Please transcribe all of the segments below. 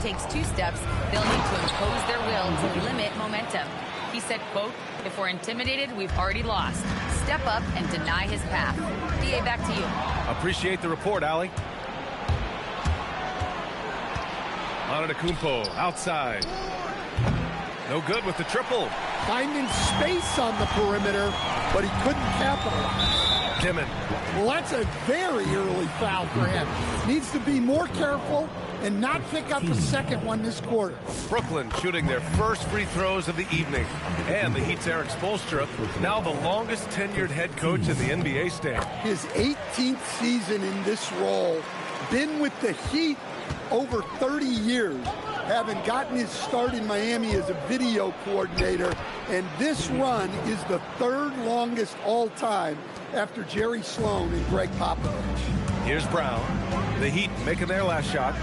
takes 2 steps, they'll need to impose their will to limit momentum. He said, quote, "If we're intimidated, we've already lost. Step up and deny his path." DA, back to you. Appreciate the report, Allie. Antetokounmpo outside. No good with the triple. Finding space on the perimeter, but he couldn't capitalize. Dimon. Well, that's a very early foul for him. Needs to be more careful and not pick up a second one this quarter. Brooklyn shooting their first free throws of the evening. And the Heat's Erik Spoelstra, now the longest tenured head coach in the NBA stand. His 18th season in this role, been with the Heat over 30 years, having gotten his start in Miami as a video coordinator, and this run is the 3rd longest all time after Jerry Sloan and Greg Popovich. Here's Brown. The Heat making their last shot.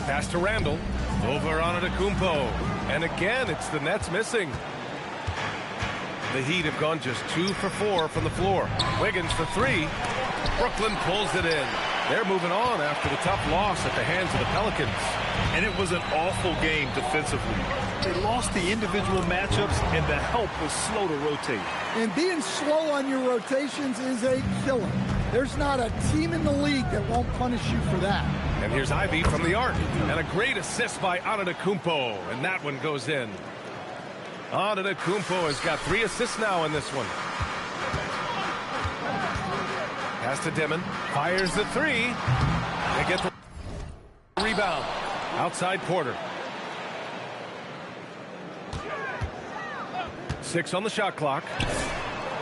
Pass to Randall. Over Antetokounmpo. And again, it's the Nets missing. The Heat have gone just 2 for 4 from the floor. Wiggins for 3. Brooklyn pulls it in. They're moving on after the tough loss at the hands of the Pelicans. And it was an awful game defensively. They lost the individual matchups, and the help was slow to rotate. And being slow on your rotations is a killer. There's not a team in the league that won't punish you for that. And here's Ivy from the arc. And a great assist by Antetokounmpo. And that one goes in. Antetokounmpo has got 3 assists now in this one. Pass to Dimon. Fires the 3. They get the rebound. Outside Porter. 6 on the shot clock.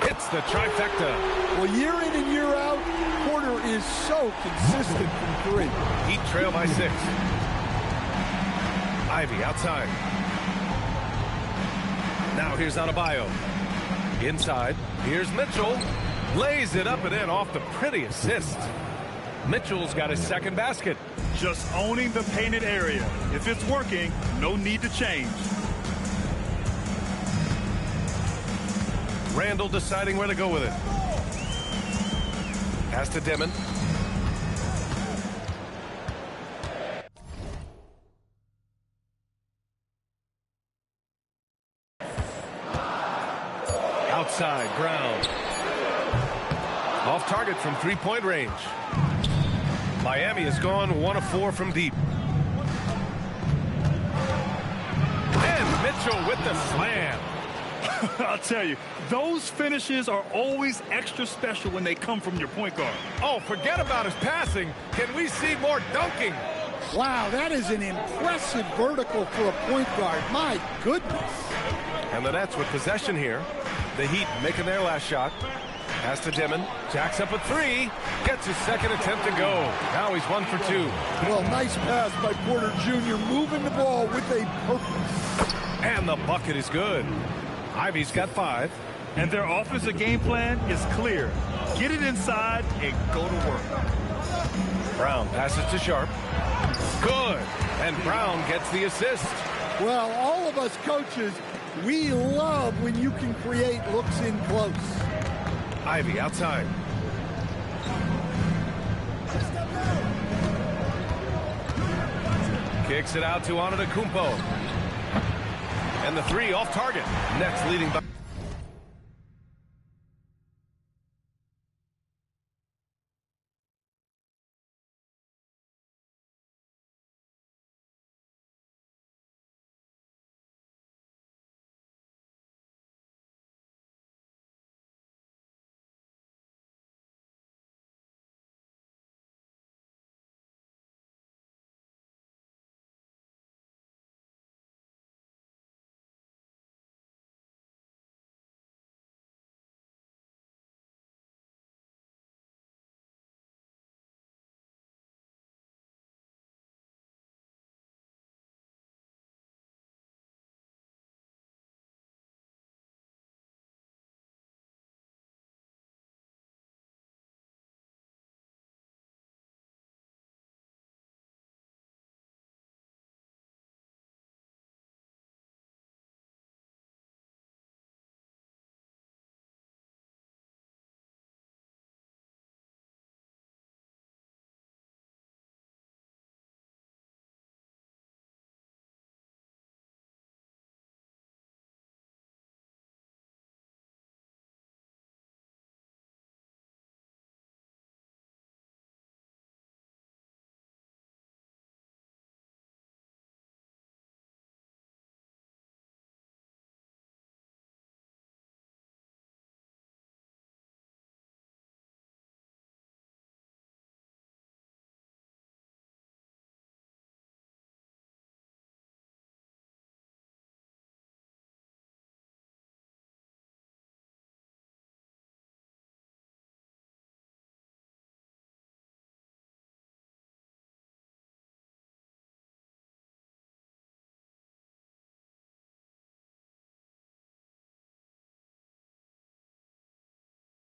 Hits the trifecta. Well, year in and year out, Porter is so consistent from 3. Heat trail by 6. Ivy outside. Now here's Adebayo. Inside. Here's Mitchell. Lays it up and in off the pretty assist. Mitchell's got his 2nd basket. Just owning the painted area. If it's working, no need to change. Randall deciding where to go with it. Pass to Dimon. Outside, Brown. Off target from 3-point range. Miami has gone 1 of 4 from deep. And Mitchell with the slam. I'll tell you, those finishes are always extra special when they come from your point guard. Oh, forget about his passing. Can we see more dunking? Wow, that is an impressive vertical for a point guard. My goodness. And the Nets with possession here. The Heat making their last shot. Pass to Dimon. Jacks up a 3. Gets his 2nd attempt to go. Now he's 1 for 2. Well, nice pass by Porter Jr. moving the ball with a purpose. And the bucket is good. Ivy's got 5. And their offensive game plan is clear. Get it inside and go to work. Brown passes to Sharp. Good. And Brown gets the assist. Well, all of us coaches, we love when you can create looks in close. Ivy outside. Kicks it out to Antetokounmpo. And the 3 off target. Nets leading by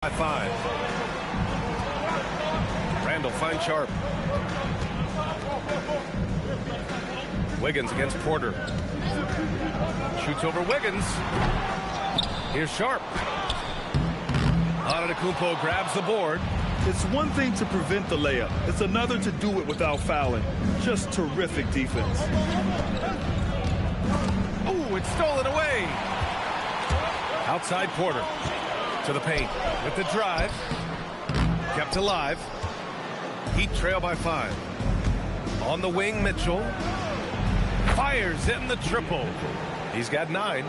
by 5. Randall finds Sharp. Wiggins against Porter. Shoots over Wiggins. Here's Sharp. Antetokounmpo grabs the board. It's one thing to prevent the layup. It's another to do it without fouling. Just terrific defense. Oh, it's stolen away. Outside Porter. To the paint. With the drive. Kept alive. Heat trail by 5. On the wing, Mitchell. Fires in the triple. He's got 9.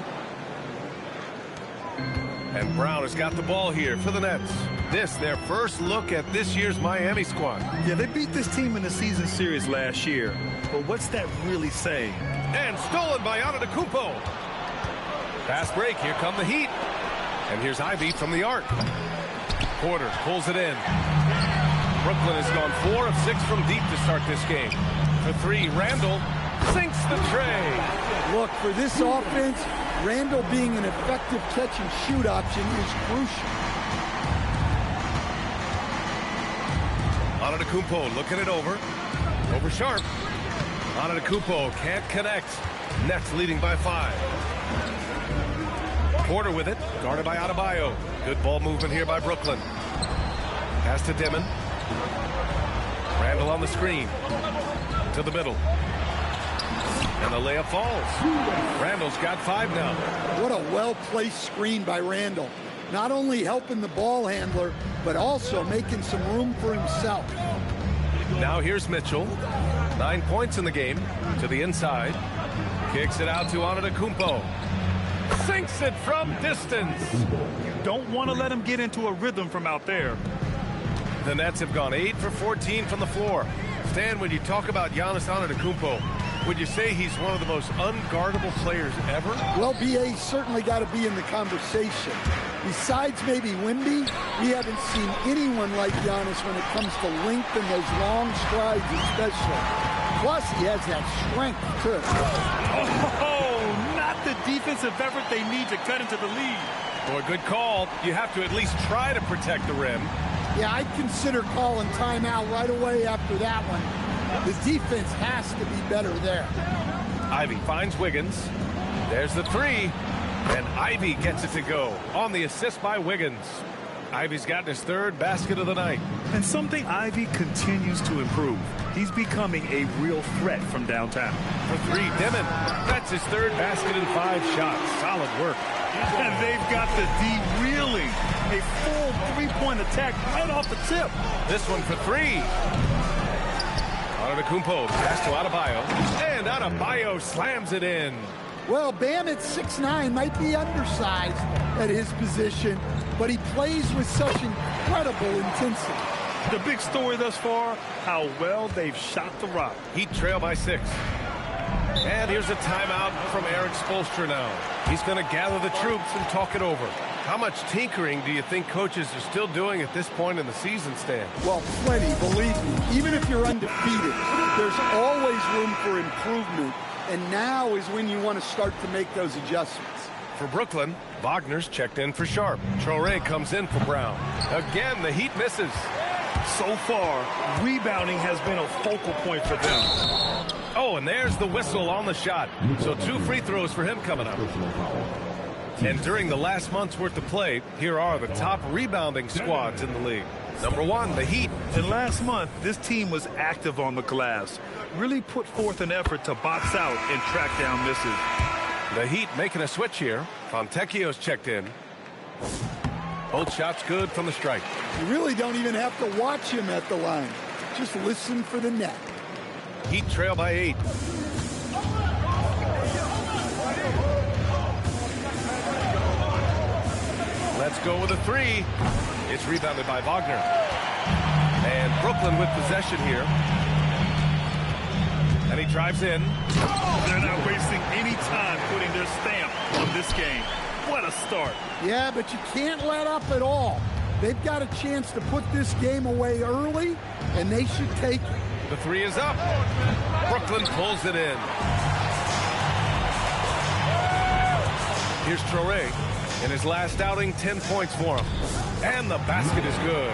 And Brown has got the ball here for the Nets. This, their first look at this year's Miami squad. Yeah, they beat this team in the season series last year. But what's that really saying? And stolen by Antetokounmpo. Fast break. Here come the Heat. And here's Ivy from the arc. Porter pulls it in. Brooklyn has gone 4 of 6 from deep to start this game. For 3, Randall sinks the tray. Look, for this offense, Randall being an effective catch-and-shoot option is crucial. Antetokounmpo looking it over. Over Sharp. Antetokounmpo can't connect. Nets leading by 5. Porter with it. Guarded by Adebayo. Good ball movement here by Brooklyn. Pass to Dimon. Randall on the screen. To the middle. And the layup falls. Randall's got 5 now. What a well-placed screen by Randall. Not only helping the ball handler, but also making some room for himself. Now here's Mitchell. 9 points in the game. To the inside. Kicks it out to Antetokounmpo. Sinks it from distance. You don't want to let him get into a rhythm from out there. The Nets have gone 8 for 14 from the floor. Stan, when you talk about Giannis Antetokounmpo, would you say he's one of the most unguardable players ever? Well, B.A. certainly got to be in the conversation. Besides maybe Wemby, we haven't seen anyone like Giannis when it comes to length and those long strides especially. Plus, he has that strength, too. Oh, not the defensive effort they need to cut into the lead. Boy, good call. You have to at least try to protect the rim. Yeah, I'd consider calling timeout right away after that one. The defense has to be better there. Ivy finds Wiggins. There's the 3. And Ivy gets it to go on the assist by Wiggins. Ivy's gotten his 3rd basket of the night. And something Ivy continues to improve. He's becoming a real threat from downtown. For 3, Dimon. That's his 3rd basket and 5 shots. Solid work. And they've got the D reeling. A full 3-point attack right off the tip. This one for 3. Antetokounmpo pass to Adebayo. And Adebayo slams it in. Well, Bam at 6'9" might be undersized at his position, but he plays with such incredible intensity. The big story thus far, how well they've shot the rock. Heat trail by 6. And here's a timeout from Eric Spoelstra now. He's going to gather the troops and talk it over. How much tinkering do you think coaches are still doing at this point in the season, Stan? Well, plenty, believe me. Even if you're undefeated, there's always room for improvement. And now is when you want to start to make those adjustments. For Brooklyn, Wagner's checked in for Sharp. Traoré comes in for Brown. Again, the Heat misses. So far, rebounding has been a focal point for them. Oh, and there's the whistle on the shot. So 2 free throws for him coming up. And during the last month's worth of play, here are the top rebounding squads in the league. Number 1, the Heat. And last month, this team was active on the glass. Really put forth an effort to box out and track down misses. The Heat making a switch here. Fontecchio's checked in. Both shots good from the strike. You really don't even have to watch him at the line. Just listen for the net. Heat trail by 8. Let's go with a 3. It's rebounded by Wagner. And Brooklyn with possession here. And he drives in. They're not wasting any time putting their stamp on this game. What a start. Yeah, but you can't let up at all. They've got a chance to put this game away early, and they should take it. The 3 is up. Brooklyn pulls it in. Here's Traoré. In his last outing, 10 points for him. And the basket is good.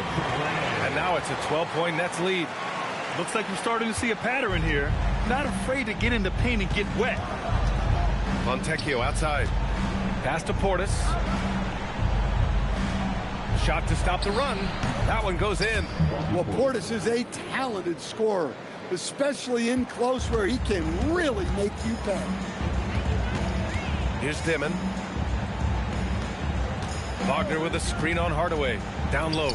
And now it's a 12-point Nets lead. Looks like we're starting to see a pattern here. Not afraid to get in the paint and get wet. Fontecchio outside. Pass to Portis. Shot to stop the run. That one goes in. Well, Portis is a talented scorer, especially in close where he can really make you pay. Here's Dimon. Wagner with a screen on Hardaway. Down low.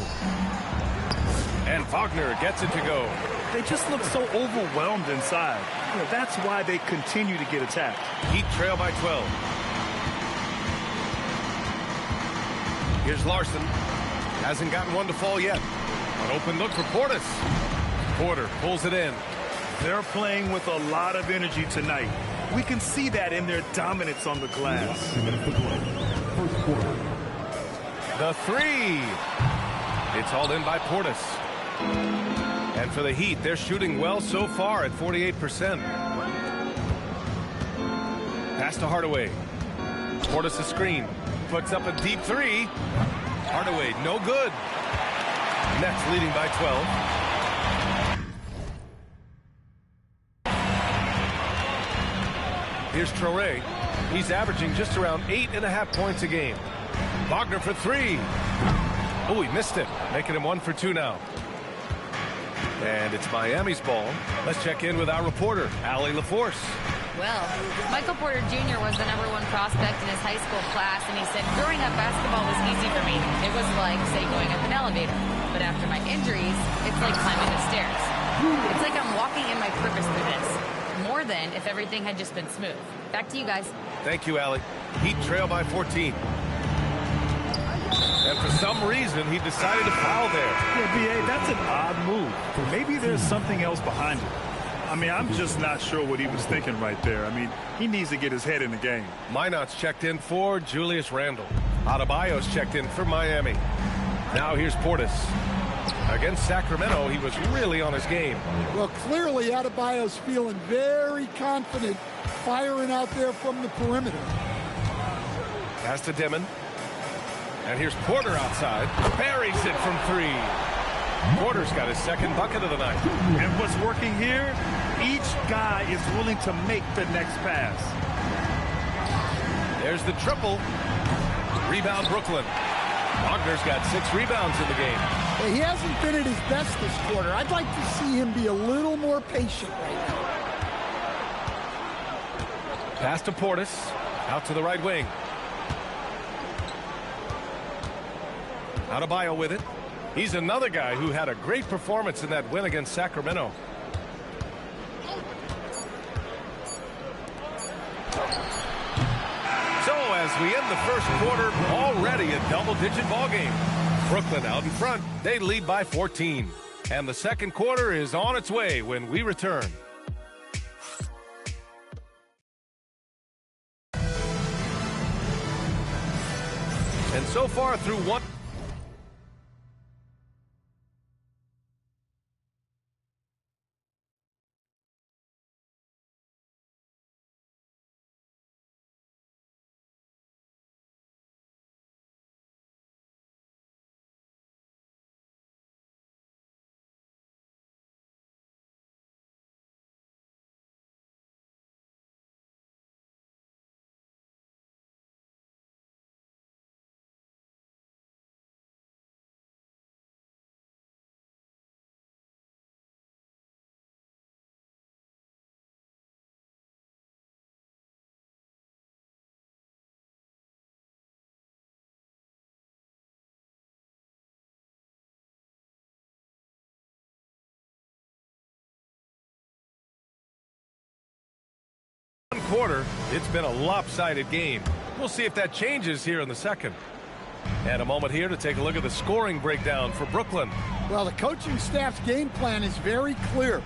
And Wagner gets it to go. They just look so overwhelmed inside. You know, that's why they continue to get attacked. Heat trail by 12. Here's Larson. Hasn't gotten one to fall yet. An open look for Portis. Porter pulls it in. They're playing with a lot of energy tonight. We can see that in their dominance on the glass. The three. It's hauled in by Portis. And for the Heat, they're shooting well so far at 48%. Pass to Hardaway. Portis a screen. Puts up a deep three. Hardaway, no good. Nets leading by 12. Here's Traoré. He's averaging just around 8.5 points a game. Wagner for three. Oh, he missed it. Making him 1 for 2 now. And it's Miami's ball. Let's check in with our reporter, Allie LaForce. Well, Michael Porter Jr. was the #1 prospect in his high school class, and he said, growing up, basketball was easy for me. It was like, say, going up an elevator. But after my injuries, it's like climbing the stairs. It's like I'm walking in my purpose through this. More than if everything had just been smooth. Back to you guys. Thank you, Allie. Heat trail by 14. And for some reason, he decided to foul there. Yeah, B.A., that's an odd move. Maybe there's something else behind it. I mean, I'm just not sure what he was thinking right there. I mean, he needs to get his head in the game. Minot's checked in for Julius Randle. Adebayo's checked in for Miami. Now here's Portis. Against Sacramento, he was really on his game. Well, clearly Adebayo's feeling very confident firing out there from the perimeter. Pass to Dimon. And here's Porter outside. Buries it from three. Porter's got his second bucket of the night. And what's working here, each guy is willing to make the next pass. There's the triple. Rebound Brooklyn. Wagner's got 6 rebounds in the game. He hasn't been at his best this quarter. I'd like to see him be a little more patient right now. Pass to Portis. Out to the right wing. Adebayo with it. He's another guy who had a great performance in that win against Sacramento. So as we end the first quarter, already a double-digit ball game. Brooklyn out in front. They lead by 14. And the second quarter is on its way when we return. And so far through one quarter, it's been a lopsided game. We'll see if that changes here in the second. And a moment here to take a look at the scoring breakdown for Brooklyn. Well, the coaching staff's game plan is very clear.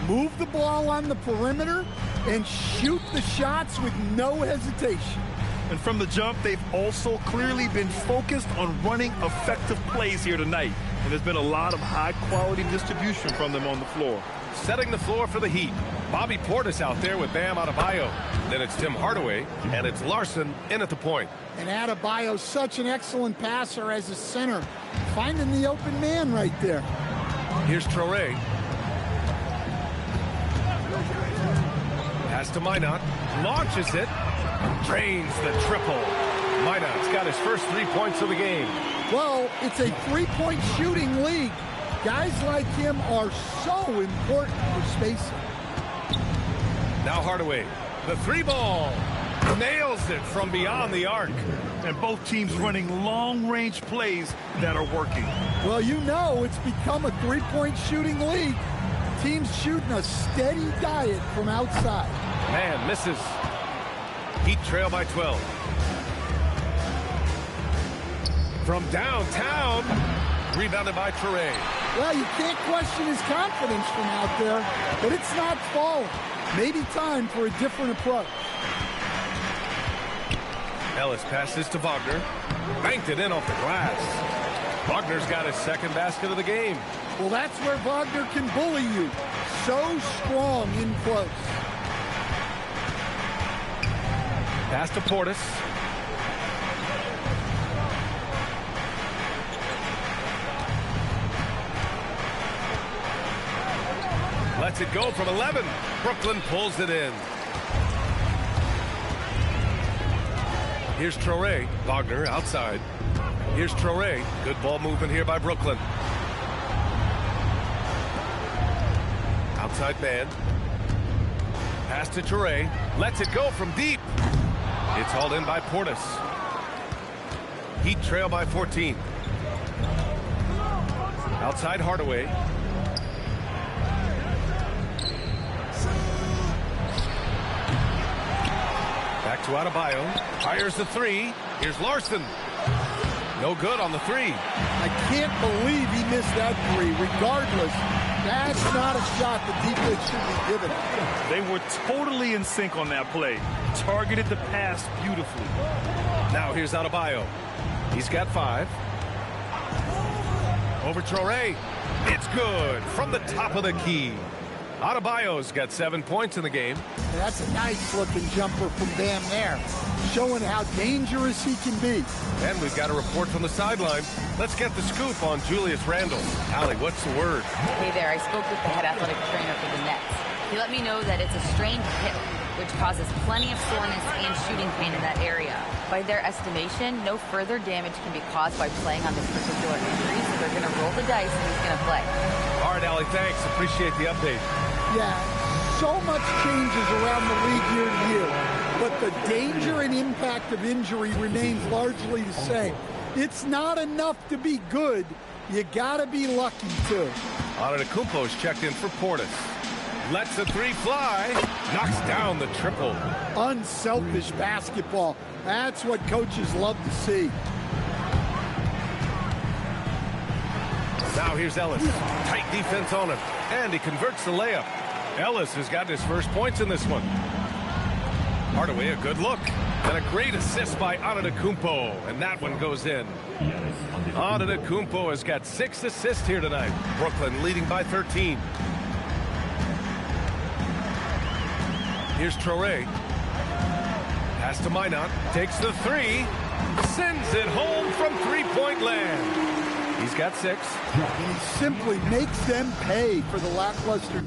Move the ball on the perimeter and shoot the shots with no hesitation. And from the jump, they've also clearly been focused on running effective plays here tonight. And there's been a lot of high-quality distribution from them on the floor. Setting the floor for the Heat. Bobby Portis out there with Bam Adebayo. Then it's Tim Hardaway, and it's Larson in at the point. And Adebayo's such an excellent passer as a center, finding the open man right there. Here's Traore. Pass to Minot. Launches it. Drains the triple. Minot's got his first 3 points of the game. Well, it's a three-point shooting league. Guys like him are so important for spacing. Now Hardaway. The three ball. Nails it from beyond the arc. And both teams running long-range plays that are working. Well, you know it's become a three-point shooting league. Teams shooting a steady diet from outside. Man misses. Heat trail by 12. From downtown. Rebounded by Traore. Well, you can't question his confidence from out there, but it's not falling. Maybe time for a different approach. Ellis passes to Wagner. Banked it in off the glass. Wagner's got his second basket of the game. Well, that's where Wagner can bully you. So strong in close. Pass to Portis. Lets it go from 11. Brooklyn pulls it in. Here's Traore. Wagner outside. Here's Traore. Good ball movement here by Brooklyn. Outside man. Pass to Traore. Lets it go from deep. It's hauled in by Portis. Heat trail by 14. Outside Hardaway. Back to Adebayo. Fires the three. Here's Larson. No good on the three. I can't believe he missed that three. Regardless, that's not a shot the defense should be given. They were totally in sync on that play. Targeted the pass beautifully. Now here's Adebayo. He's got 5. Over Traore. It's good from the top of the key. Adebayo's got 7 points in the game. And that's a nice-looking jumper from Bam there, showing how dangerous he can be. And we've got a report from the sideline. Let's get the scoop on Julius Randle. Allie, what's the word? Hey there, I spoke with the head athletic trainer for the Nets. He let me know that it's a strained hip, which causes plenty of soreness and shooting pain in that area. By their estimation, no further damage can be caused by playing on this particular injury, so they're going to roll the dice and he's going to play. All right, Allie, thanks. Appreciate the update. Yeah, so much changes around the league year to year, but the danger and impact of injury remains largely the same. It's not enough to be good. You got to be lucky, too. Antetokounmpo's checked in for Portis. Lets the three fly. Knocks down the triple. Unselfish basketball. That's what coaches love to see. Now here's Ellis. Tight defense on him. And he converts the layup. Ellis has got his first points in this one. Hardaway, a good look. And a great assist by Antetokounmpo. And that one goes in. Antetokounmpo has got 6 assists here tonight. Brooklyn leading by 13. Here's Traore. Pass to Minot. Takes the three. Sends it home from three-point land. He's got 6. And he simply makes them pay for the lackluster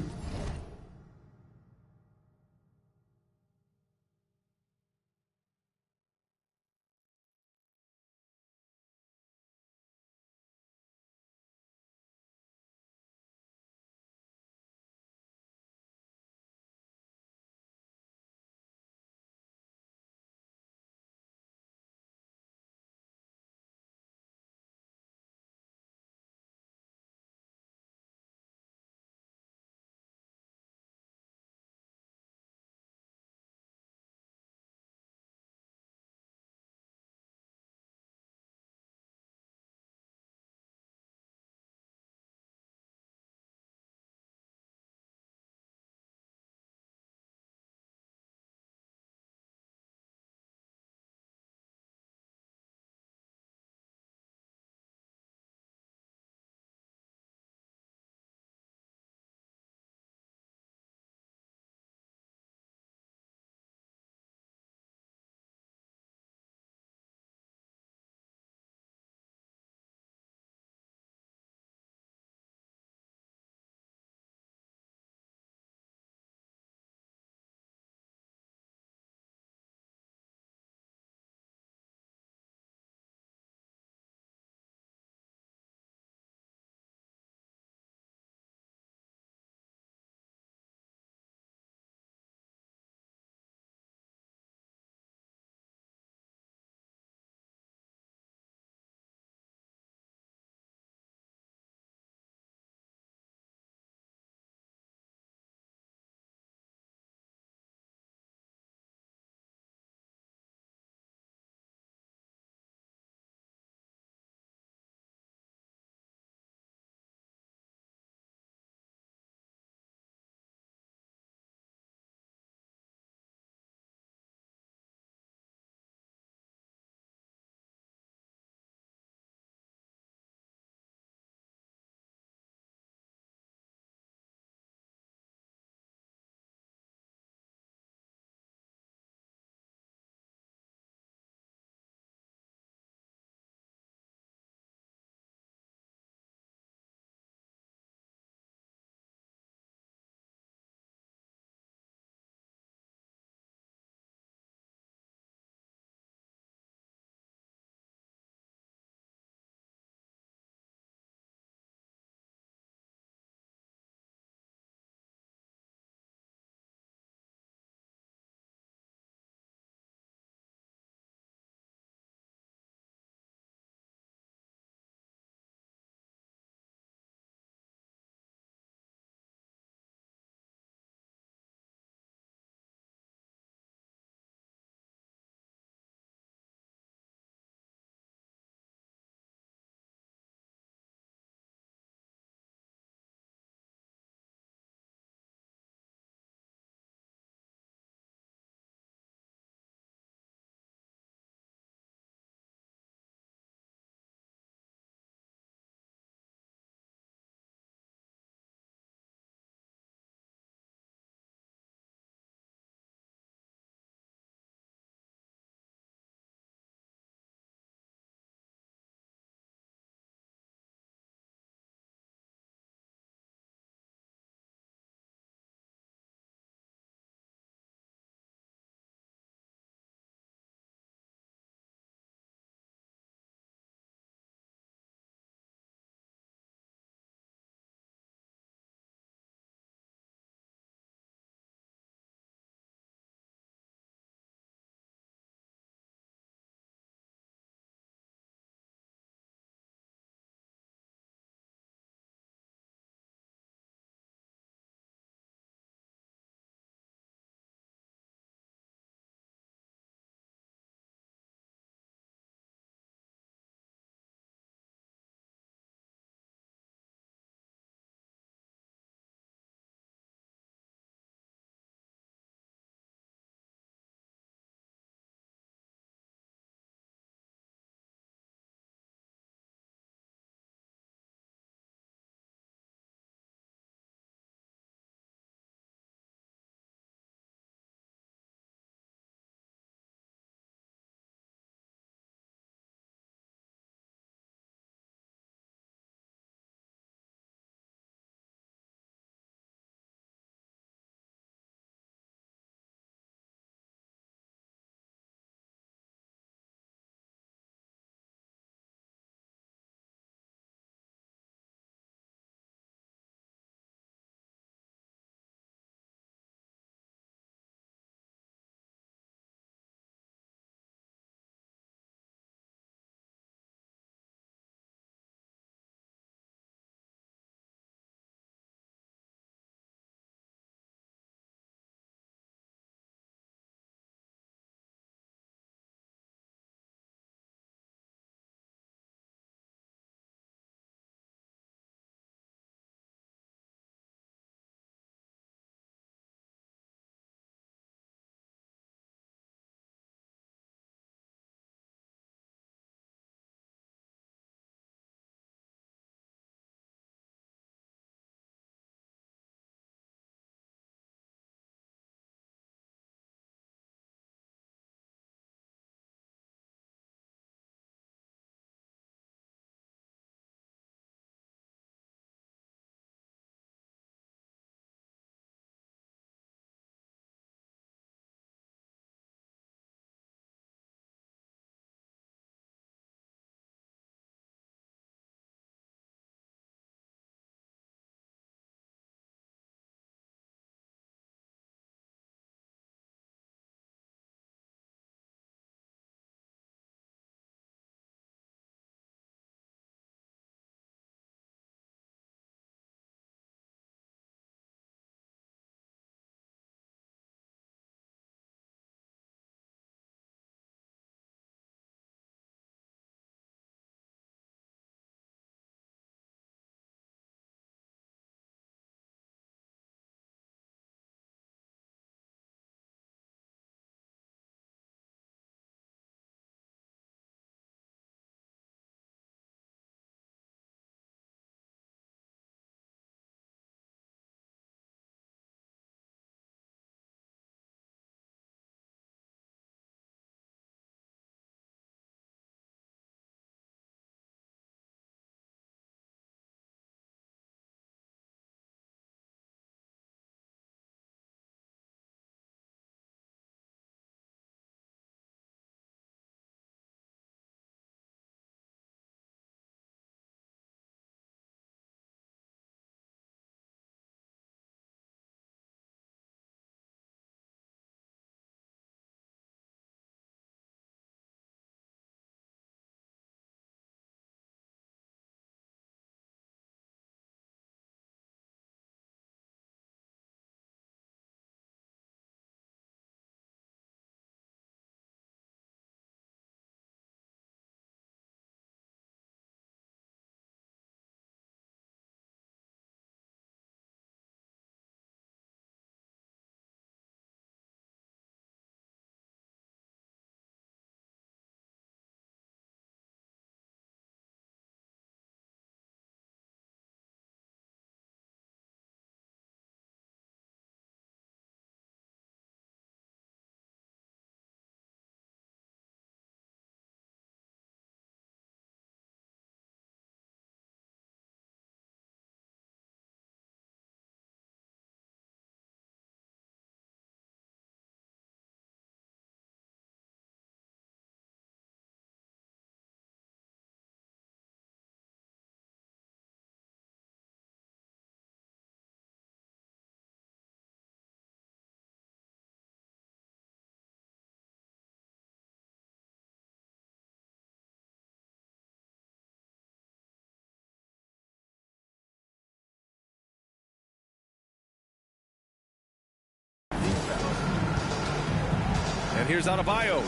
here's Adebayo.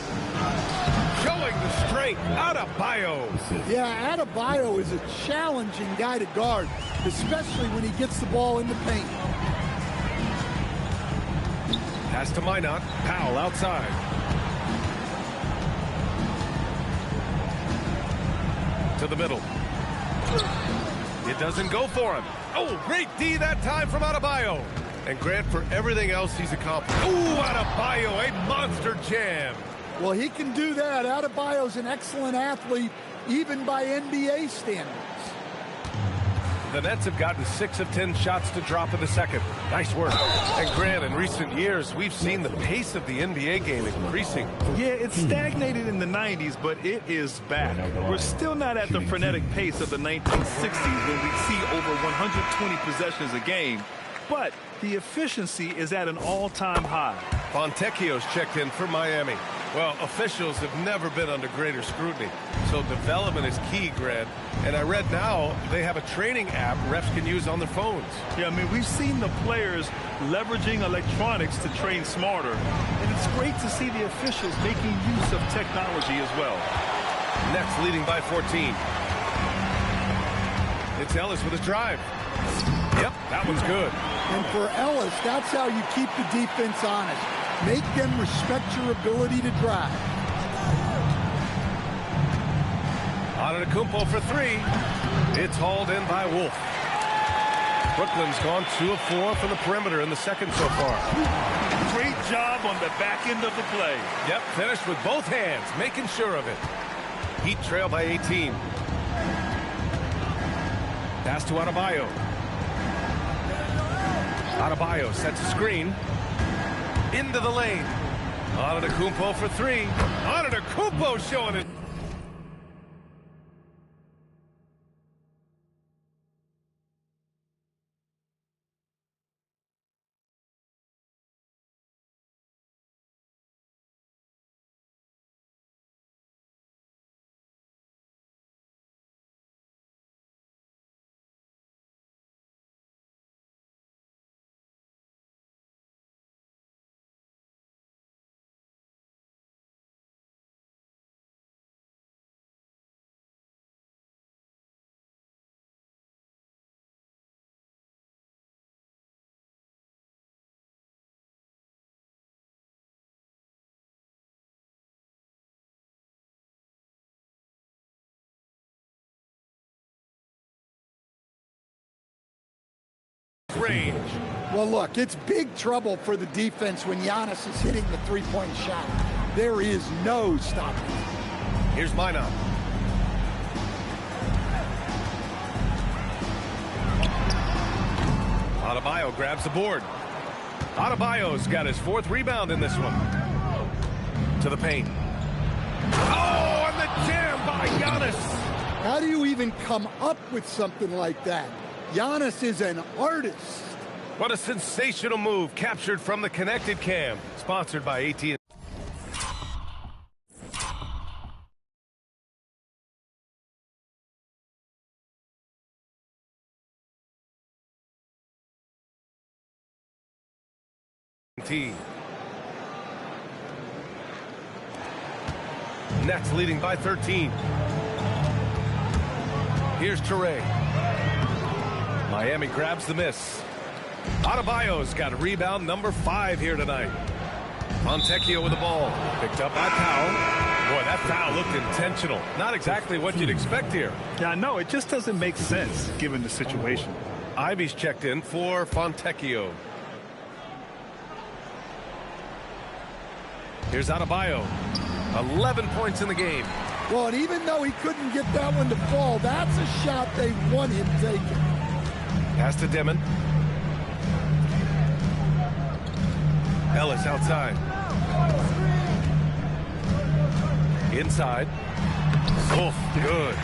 Showing the strength. Adebayo. Yeah, Adebayo is a challenging guy to guard, especially when he gets the ball in the paint. Pass to Minot. Powell outside. To the middle. It doesn't go for him. Oh, great D that time from Adebayo. And Grant, for everything else he's accomplished. Ooh, Adebayo, a monster jam. Well, he can do that. Adebayo's an excellent athlete, even by NBA standards. The Nets have gotten 6 of 10 shots to drop in the second. Nice work. And Grant, in recent years, we've seen the pace of the NBA game increasing. Yeah, it stagnated in the 90s, but it is back. We're still not at the frenetic pace of the 1960s when we see over 120 possessions a game. But the efficiency is at an all-time high. Fontecchio's checked in for Miami. Well, officials have never been under greater scrutiny. So development is key, Grant. And I read now they have a training app refs can use on their phones. Yeah, I mean, we've seen the players leveraging electronics to train smarter. And it's great to see the officials making use of technology as well. Nets leading by 14. It's Ellis with his drive. Yep, that one's good. And for Ellis, that's how you keep the defense honest. Make them respect your ability to drive. Antetokounmpo for 3. It's hauled in by Wolf. Brooklyn's gone 2 of 4 from the perimeter in the second so far. Great job on the back end of the play. Yep, finished with both hands, making sure of it. Heat trail by 18. Pass to Adebayo. Adebayo sets a screen. Into the lane. Antetokounmpo for 3. Antetokounmpo showing it. Range. Well, look, it's big trouble for the defense when Giannis is hitting the three-point shot. There is no stopping. Here's Minot. Adebayo grabs the board. Adebayo's got his 4th rebound in this one. To the paint. Oh, and the jam by Giannis. How do you even come up with something like that? Giannis is an artist. What a sensational move captured from the Connected Cam. Sponsored by AT&T. Nets leading by 13. Here's Toure. Miami grabs the miss. Adebayo's got a rebound number 5 here tonight. Fontecchio with the ball. Picked up by Powell. Boy, that foul looked intentional. Not exactly what you'd expect here. Yeah, I know. It just doesn't make sense given the situation. Ivy's checked in for Fontecchio. Here's Adebayo. 11 points in the game. Well, and even though he couldn't get that one to fall, that's a shot they want him taking. Pass to Dimon. Ellis outside. Inside. Wolf, good.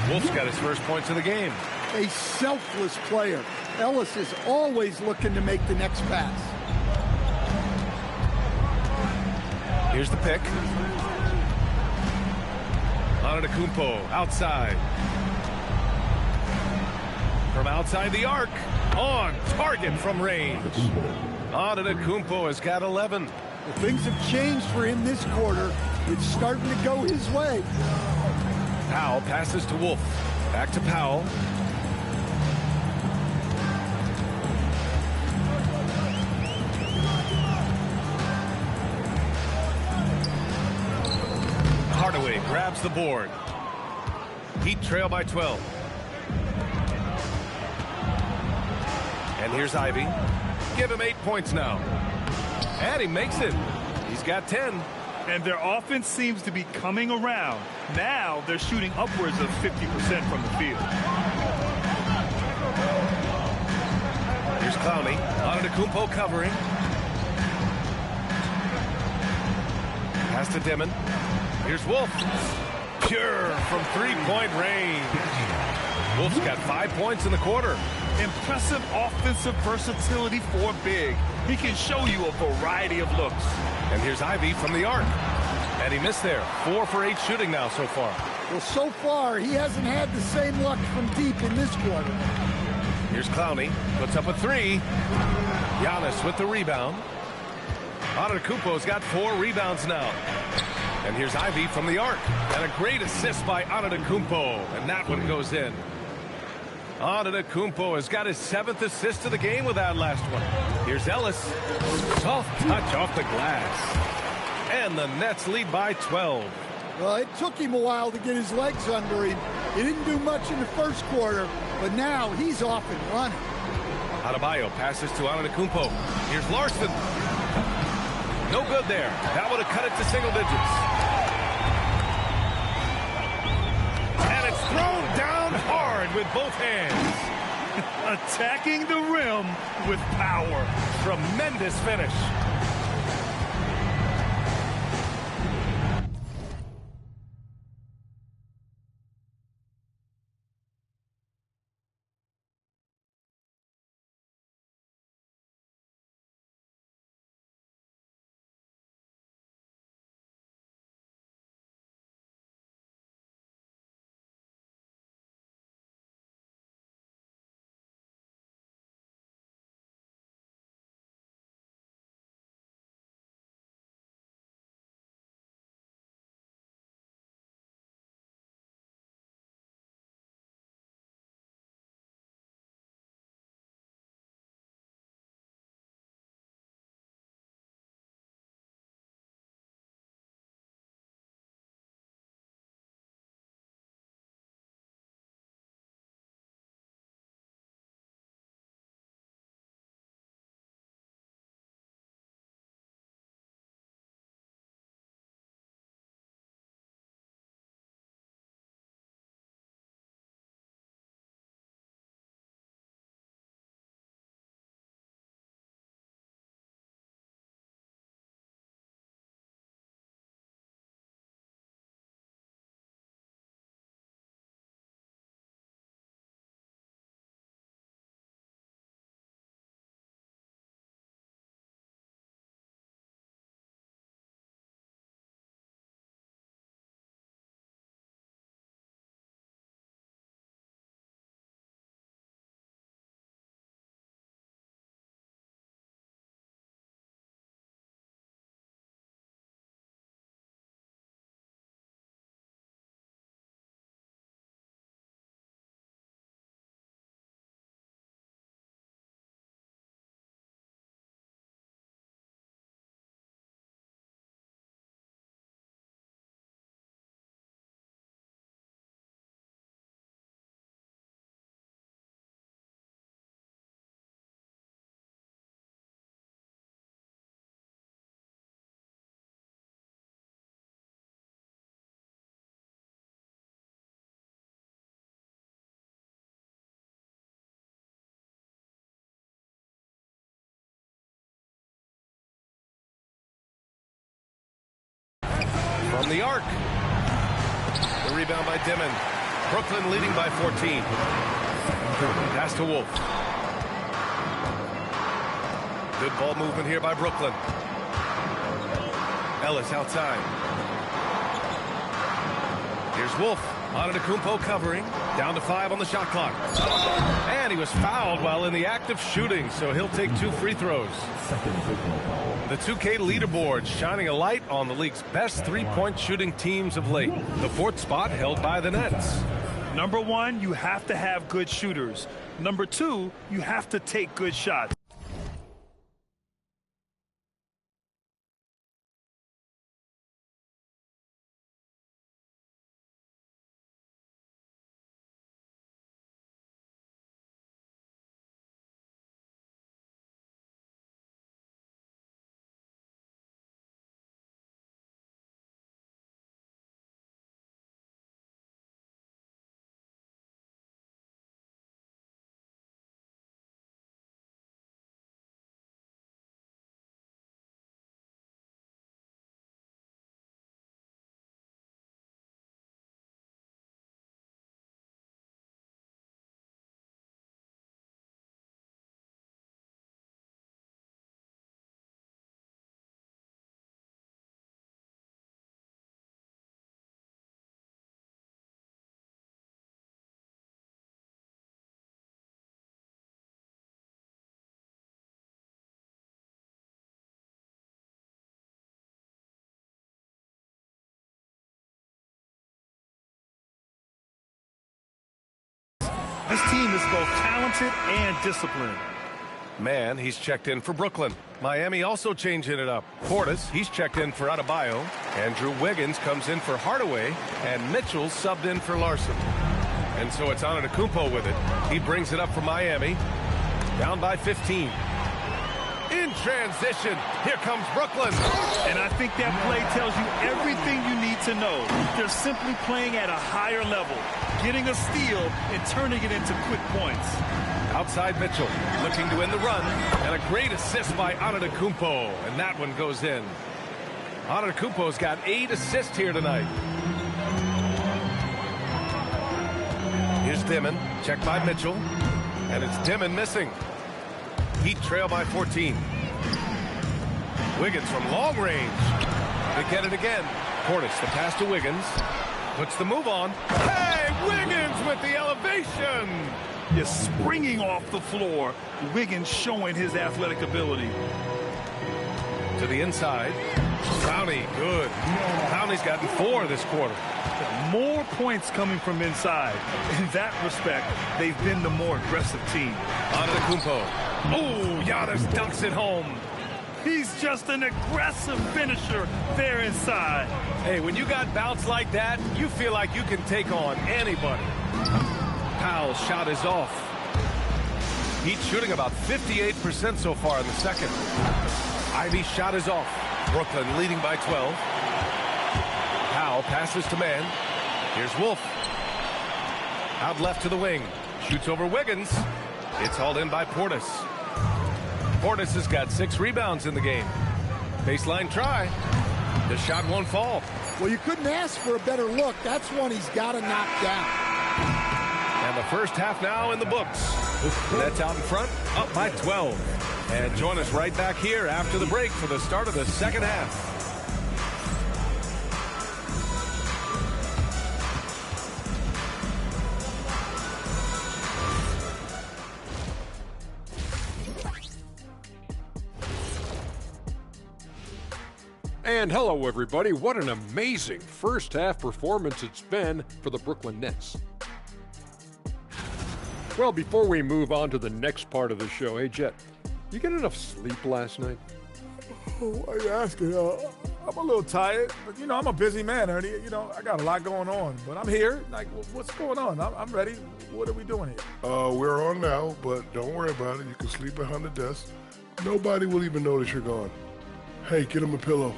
Wolf's got his first points of the game. A selfless player. Ellis is always looking to make the next pass. Here's the pick. Antetokounmpo outside. From outside the arc. On target from range. Antetokounmpo has got 11. Well, things have changed for him this quarter. It's starting to go his way. Powell passes to Wolf. Back to Powell. Hardaway grabs the board. Heat trail by 12. And here's Ivy. Give him 8 points now. And he makes it. He's got 10. And their offense seems to be coming around. Now they're shooting upwards of 50% from the field. Here's Clowney. Antetokounmpo covering. Pass to Dimon. Here's Wolf. Pure from three-point range. Wolf's got 5 points in the quarter. Impressive offensive versatility for big. He can show you a variety of looks. And here's Ivy from the arc. And he missed there. 4 for 8 shooting now so far. Well, so far, he hasn't had the same luck from deep in this quarter. Here's Clowney. Puts up a 3. Giannis with the rebound. Antetokounmpo's got 4 rebounds now. And here's Ivy from the arc. And a great assist by Antetokounmpo. And that one goes in. Antetokounmpo has got his 7th assist of the game with that last one. Here's Ellis. Soft touch off the glass. And the Nets lead by 12. Well, it took him a while to get his legs under him. He didn't do much in the first quarter, but now he's off and running. Adebayo passes to Antetokounmpo. Here's Larson. No good there. That would have cut it to single digits. And it's thrown down hard with both hands. Attacking the rim with power. Tremendous finish. From the arc. The rebound by Dimon. Brooklyn leading by 14. Pass to Wolf. Good ball movement here by Brooklyn. Ellis outside. Here's Here's Wolf. Antetokounmpo covering. Down to 5 on the shot clock. And he was fouled while in the act of shooting, so he'll take 2 free throws. The 2K leaderboard shining a light on the league's best three-point shooting teams of late. The 4th spot held by the Nets. Number 1, you have to have good shooters. Number 2, you have to take good shots. This team is both talented and disciplined. Man, he's checked in for Brooklyn. Miami also changing it up. Portis, he's checked in for Adebayo. Andrew Wiggins comes in for Hardaway. And Mitchell subbed in for Larson. And so it's Antetokounmpo with it. He brings it up for Miami. Down by 15. In transition, here comes Brooklyn. And I think that play tells you everything you need to know. They're simply playing at a higher level, getting a steal and turning it into quick points. Outside Mitchell, looking to win the run, and a great assist by Antetokounmpo, and that one goes in. Antetokounmpo's got 8 assists here tonight. Here's Dimon, checked by Mitchell, and it's Dimon missing. Heat trail by 14. Wiggins from long range. They get it again. Portis, the pass to Wiggins. Puts the move on. Hey, Wiggins with the elevation. Is springing off the floor. Wiggins showing his athletic ability. To the inside. Clowney, good. Clowney's gotten 4 this quarter. More points coming from inside. In that respect, they've been the more aggressive team. Antetokounmpo. Oh, Giannis dunks it home. He's just an aggressive finisher there inside. Hey, when you got bounce like that, you feel like you can take on anybody. Powell's shot is off. He's shooting about 58% so far in the second. Ivy's shot is off. Brooklyn leading by 12. Powell passes to man. Here's Wolf. Out left to the wing. Shoots over Wiggins. It's hauled in by Portis. Portis has got 6 rebounds in the game. Baseline try. The shot won't fall. Well, you couldn't ask for a better look. That's one he's got to knock down. And the first half now in the books. Nets out in front, up by 12. And join us right back here after the break for the start of the second half. And hello, everybody. What an amazing first half performance it's been for the Brooklyn Nets. Well, before we move on to the next part of the show, hey, Jet, you get enough sleep last night? Oh, why are you asking? I'm a little tired, but, I'm a busy man, Ernie. I got a lot going on, but I'm here. Like, what's going on? I'm ready. What are we doing here? We're on now, but don't worry about it. You can sleep behind the desk. Nobody will even notice you're gone. Hey, get him a pillow.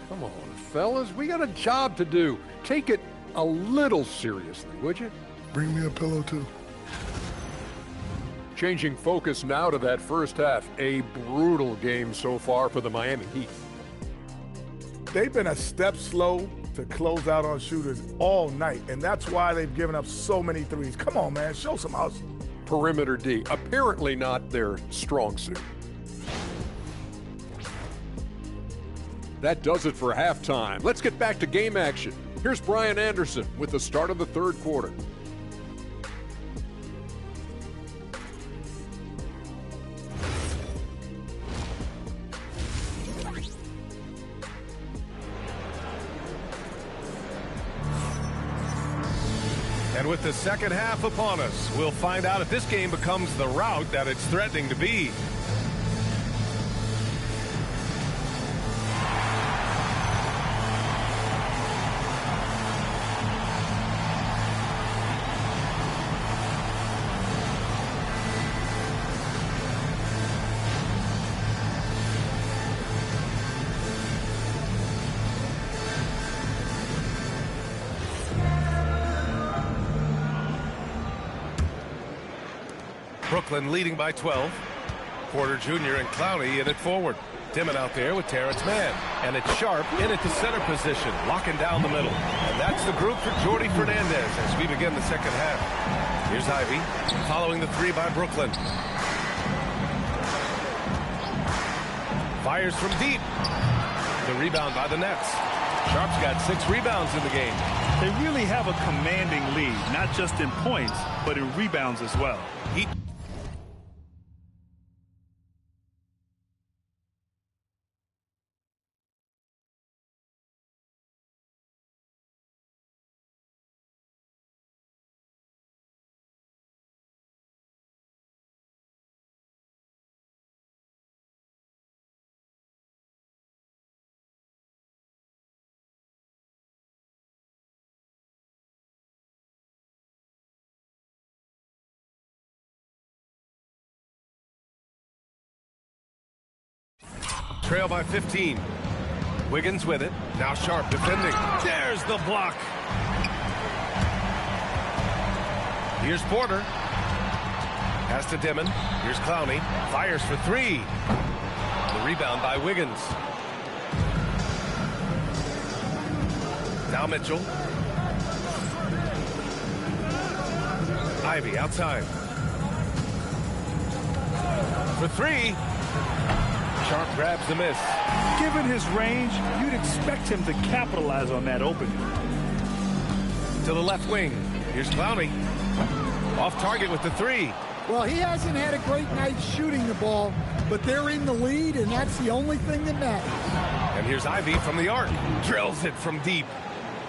Come on, fellas. We got a job to do. Take it a little seriously, would you? Bring me a pillow, too. Changing focus now to that first half. A brutal game so far for the Miami Heat. They've been a step slow to close out on shooters all night, and that's why they've given up so many threes. Come on, man. Show some hustle. Perimeter D, apparently not their strong suit. That does it for halftime. Let's get back to game action Here's Brian Anderson with the start of the third quarter. And with the second half upon us, we'll find out if this game becomes the rout that it's threatening to be. Brooklyn leading by 12. Porter Jr. and Clowney in it forward. Dimon out there with Terrence Mann. And it's Sharp in at the center position, locking down the middle. And that's the group for Jordi Fernandez as we begin the second half. Here's Ivey following the three by Brooklyn. Fires from deep. The rebound by the Nets. Sharp's got 6 rebounds in the game. They really have a commanding lead, not just in points, but in rebounds as well. Trail by 15. Wiggins with it. Now Sharp defending. There's the block. Here's Porter. Pass to Dimon. Here's Clowney. Fires for 3. The rebound by Wiggins. Now Mitchell. Ivey outside. For 3. Sharp grabs the miss. Given his range, you'd expect him to capitalize on that opening. To the left wing. Here's Clowney. Off target with the 3. Well, he hasn't had a great night shooting the ball, but they're in the lead, and that's the only thing that matters. And here's Ivey from the arc. Drills it from deep.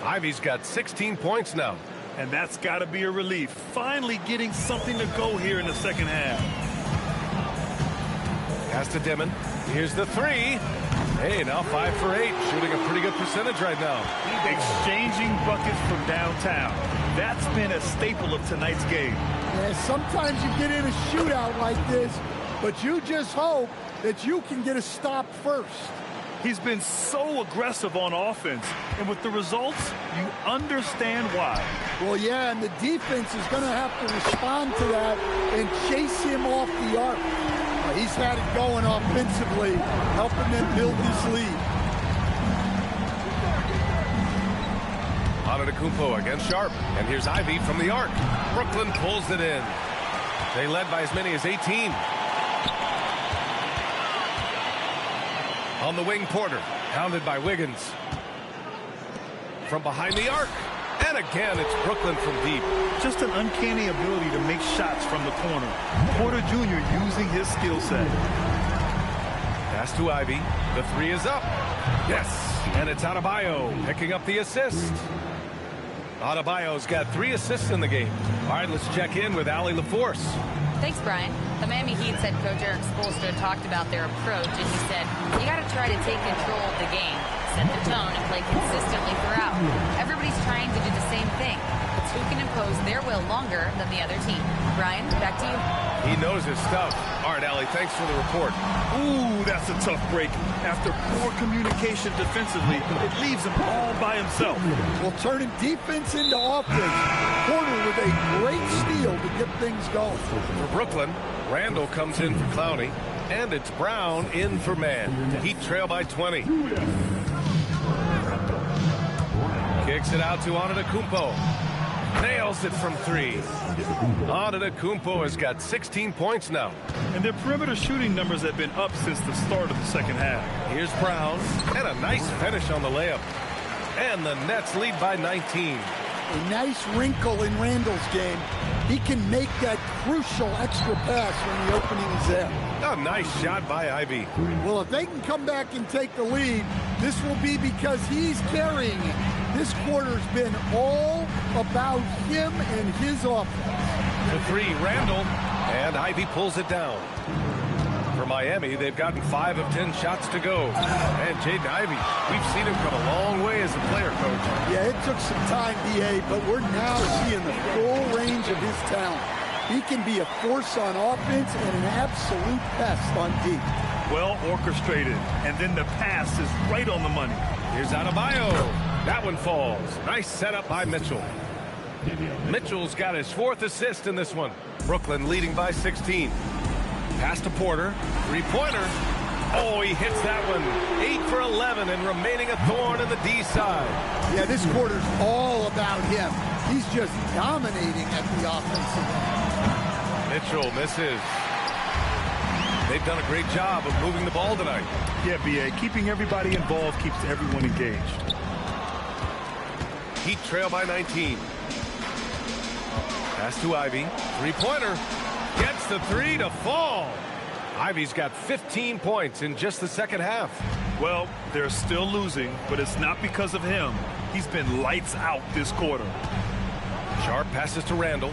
Ivey's got 16 points now. And that's got to be a relief. Finally getting something to go here in the second half. Pass to Dimon. Here's the 3. Hey, now 5 for 8. Shooting a pretty good percentage right now. Exchanging buckets from downtown. That's been a staple of tonight's game. Yeah, sometimes you get in a shootout like this, but you just hope that you can get a stop first. He's been so aggressive on offense, and with the results, you understand why. Well, yeah, and the defense is going to have to respond to that and chase him off the arc. He's had it going offensively, helping them build this lead. Antetokounmpo against Sharp. And here's Ivey from the arc. Brooklyn pulls it in. They led by as many as 18. On the wing, Porter. Pounded by Wiggins. From behind the arc. And again, it's Brooklyn from deep. Just an uncanny ability to make shots from the corner. Porter Jr. using his skill set. Pass to Ivey. The 3 is up. Yes. And it's Adebayo picking up the assist. Adebayo's got 3 assists in the game. All right, let's check in with Allie LaForce. Thanks, Brian. The Miami Heat's head coach Eric Spoelstra talked about their approach, and he said, you got to try to take control of the game, set the tone, and play consistently throughout. Everybody's trying to do the same thing. It's who can impose their will longer than the other team. Brian, back to you. He knows his stuff. All right, Allie, thanks for the report. Ooh, that's a tough break. After poor communication defensively, it leaves him all by himself. Well, turning defense into offense. Porter with a great steal to get things going. For Brooklyn, Randall comes in for Clowney, and it's Brown in for Mann. The Heat trail by 20. Kicks it out to Antetokounmpo. Nails it from 3. Antetokounmpo has got 16 points now. And their perimeter shooting numbers have been up since the start of the second half. Here's Brown, and a nice finish on the layup. And the Nets lead by 19. A nice wrinkle in Randall's game. He can make that crucial extra pass when the opening is there. A nice shot by Ivey. Well, if they can come back and take the lead, this will be because he's carrying it. This quarter's been all about him and his offense. The three, Randall, and Ivey pulls it down. For Miami, they've gotten 5 of 10 shots to go. And Jaden Ivey, we've seen him come a long way as a player, Coach. Yeah, it took some time, D.A., but we're now seeing the full range of his talent. He can be a force on offense and an absolute pest on D. Well orchestrated, and then the pass is right on the money. Here's Adebayo. That one falls. Nice setup by Mitchell. Mitchell's got his 4th assist in this one. Brooklyn leading by 16. Pass to Porter. Three-pointer. Oh, he hits that one. 8 for 11 and remaining a thorn in the D side. Yeah, this quarter's all about him. He's just dominating at the offensive end. Mitchell misses. They've done a great job of moving the ball tonight. Yeah, B.A., keeping everybody involved keeps everyone engaged. Heat trail by 19. Pass to Ivey. Three-pointer. Gets the three to fall. Ivey's got 15 points in just the second half. Well, they're still losing, but it's not because of him. He's been lights out this quarter. Sharp passes to Randall.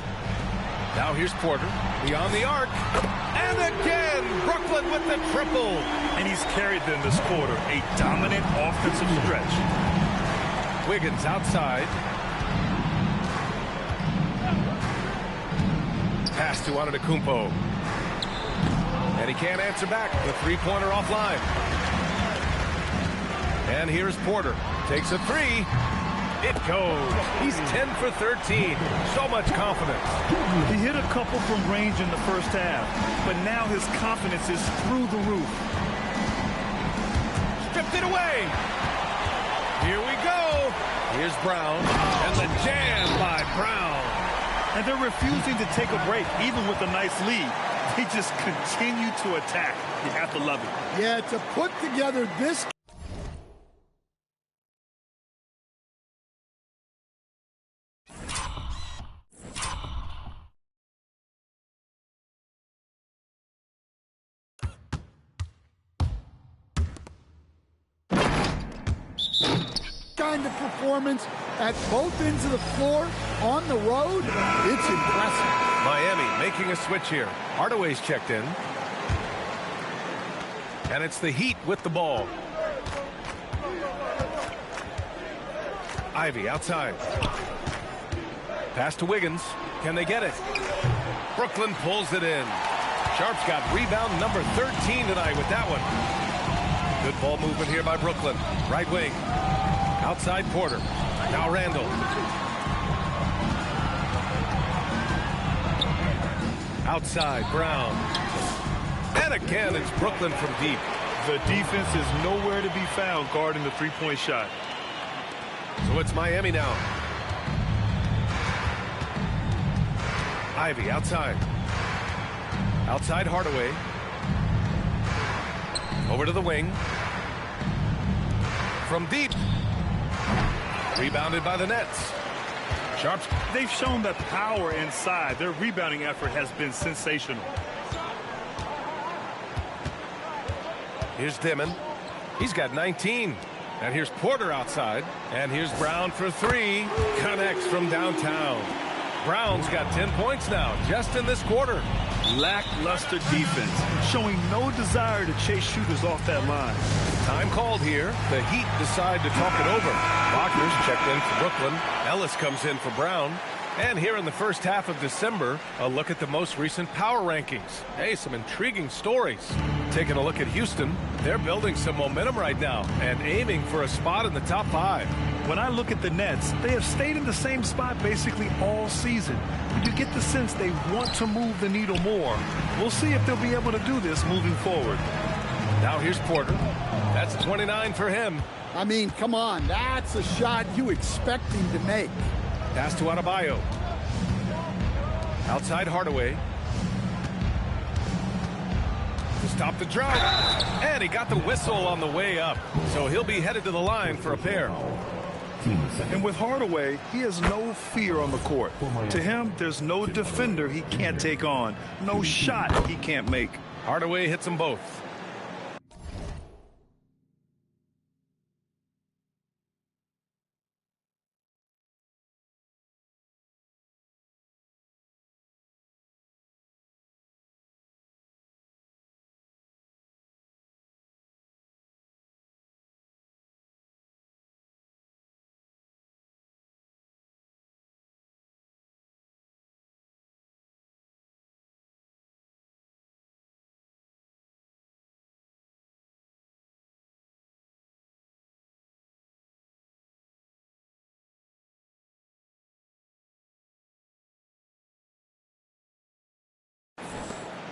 Now here's Porter. Beyond the arc. And again, Brooklyn with the triple. And he's carried them this quarter. A dominant offensive stretch. Wiggins outside. Pass to Antetokounmpo. And he can't answer back. The three-pointer offline. And here's Porter. Takes a three. It goes. He's 10 for 13. So much confidence. He hit a couple from range in the first half, but now his confidence is through the roof. Stripped it away. Here we go. Here's Brown. And the jam by Brown. And they're refusing to take a break, even with a nice lead. They just continue to attack. You have to love it. Yeah, to put together this kind of performance at both ends of the floor on the road, it's impressive. Miami making a switch here. Hardaway's checked in. And it's the Heat with the ball. Ivey outside. Pass to Wiggins. Can they get it? Brooklyn pulls it in. Sharp's got rebound number 13 tonight with that one. Good ball movement here by Brooklyn. Right wing. Outside Porter. Now Randall. Outside Brown. And again, it's Brooklyn from deep. The defense is nowhere to be found guarding the three-point shot. So it's Miami now. Ivey outside. Outside Hardaway. Over to the wing. From deep. Rebounded by the Nets. Sharps. They've shown that power inside. Their rebounding effort has been sensational. Here's Dimon. He's got 19. And here's Porter outside. And here's Brown for three. Connects from downtown. Brown's got 10 points now, just in this quarter. Lackluster defense, showing no desire to chase shooters off that line. Time called here. The Heat decide to talk it over. Wagner's checked in for Brooklyn. Ellis comes in for Brown. And here in the first half of December, a look at the most recent power rankings. Hey, some intriguing stories. Taking a look at Houston, they're building some momentum right now and aiming for a spot in the top 5. When I look at the Nets, they have stayed in the same spot basically all season. But you get the sense they want to move the needle more. We'll see if they'll be able to do this moving forward. Now here's Porter. That's 29 for him. I mean, come on. That's a shot you expect him to make. Pass to Adebayo. Outside Hardaway. To stop the drought. And he got the whistle on the way up. So he'll be headed to the line for a pair. And with Hardaway, he has no fear on the court. To him, there's no defender he can't take on, no shot he can't make. Hardaway hits them both.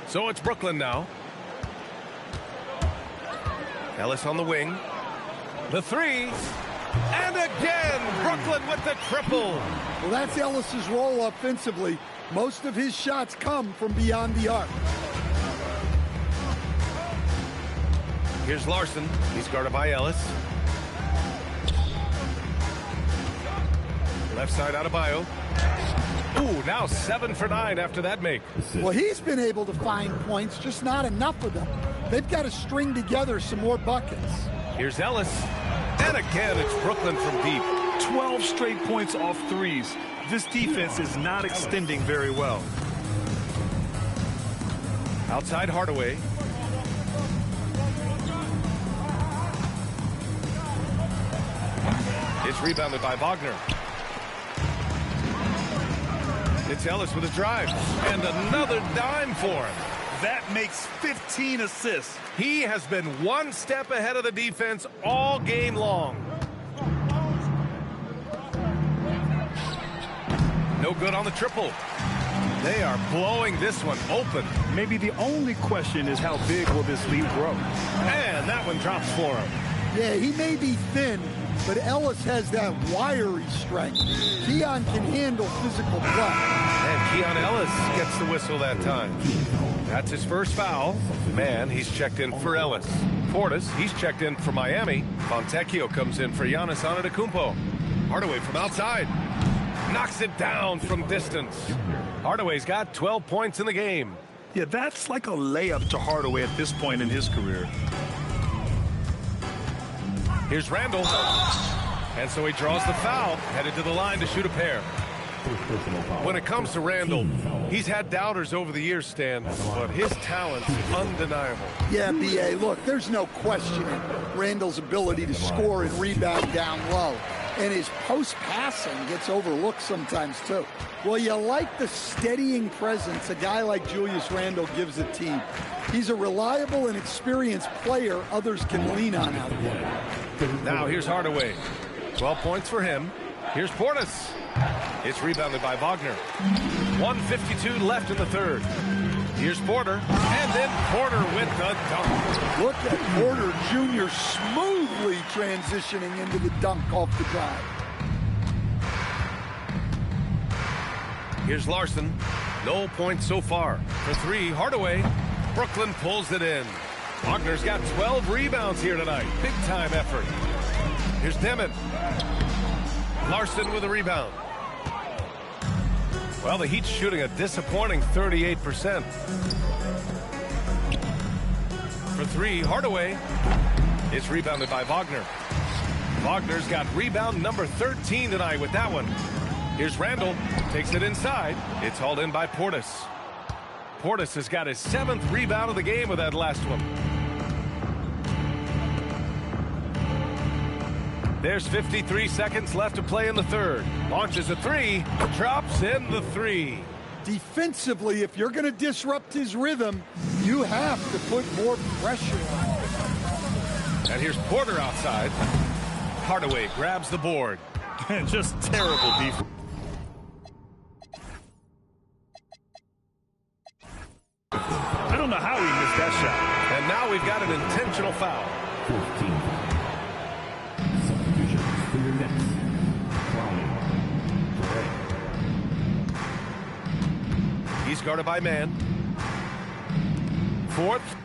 So it's Brooklyn now. Ellis on the wing. The three. And again, Brooklyn with the triple. Well, that's Ellis's role offensively. Most of his shots come from beyond the arc. Here's Larson. He's guarded by Ellis. Left side Adebayo. Ooh, now 7 for 9 after that make. Well, he's been able to find points, just not enough of them. They've got to string together some more buckets. Here's Ellis. And again, it's Brooklyn from deep. 12 straight points off threes. This defense is not extending very well. Outside Hardaway. It's rebounded by Wagner. It's Ellis with a drive. And another dime for him. That makes 15 assists. He has been one step ahead of the defense all game long. No good on the triple. They are blowing this one open. Maybe the only question is how big will this lead grow? And that one drops for him. Yeah, he may be thin, but Ellis has that wiry strength. Keon can handle physical play. And Keon Ellis gets the whistle that time. That's his first foul. Man, he's checked in for Ellis. Portis, he's checked in for Miami. Fontecchio comes in for Giannis Antetokounmpo. Hardaway from outside. Knocks it down from distance. Hardaway's got 12 points in the game. Yeah, that's like a layup to Hardaway at this point in his career. Here's Randall. And so he draws the foul, headed to the line to shoot a pair. When it comes to Randall, he's had doubters over the years, Stan, but his talent's undeniable. Yeah, B.A., look, there's no questioning Randall's ability to score and rebound down low. And his post-passing gets overlooked sometimes, too. Well, you like the steadying presence a guy like Julius Randall gives a team. He's a reliable and experienced player others can lean on out there. Now here's Hardaway. 12 points for him. Here's Portis. It's rebounded by Wagner. 1:52 left in the third. Here's Porter. And then Porter with the dunk. Look at Porter Jr. smoothly transitioning into the dunk off the drive. Here's Larson. No points so far. For three, Hardaway. Brooklyn pulls it in. Wagner's got 12 rebounds here tonight. Big time effort. Here's Demon. Larson with a rebound. Well, the Heat's shooting a disappointing 38%. For three, Hardaway. It's rebounded by Wagner. Wagner's got rebound number 13 tonight with that one. Here's Randall. Takes it inside. It's hauled in by Portis. Portis has got his 7th rebound of the game with that last one. There's 53 seconds left to play in the third. Launches a three, drops in the three. Defensively, if you're going to disrupt his rhythm, you have to put more pressure on him. And here's Porter outside. Hardaway grabs the board. Just terrible defense. I don't know how he missed that shot. And now we've got an intentional foul. 15. Substitutions for your next. He's guarded by man. Fourth.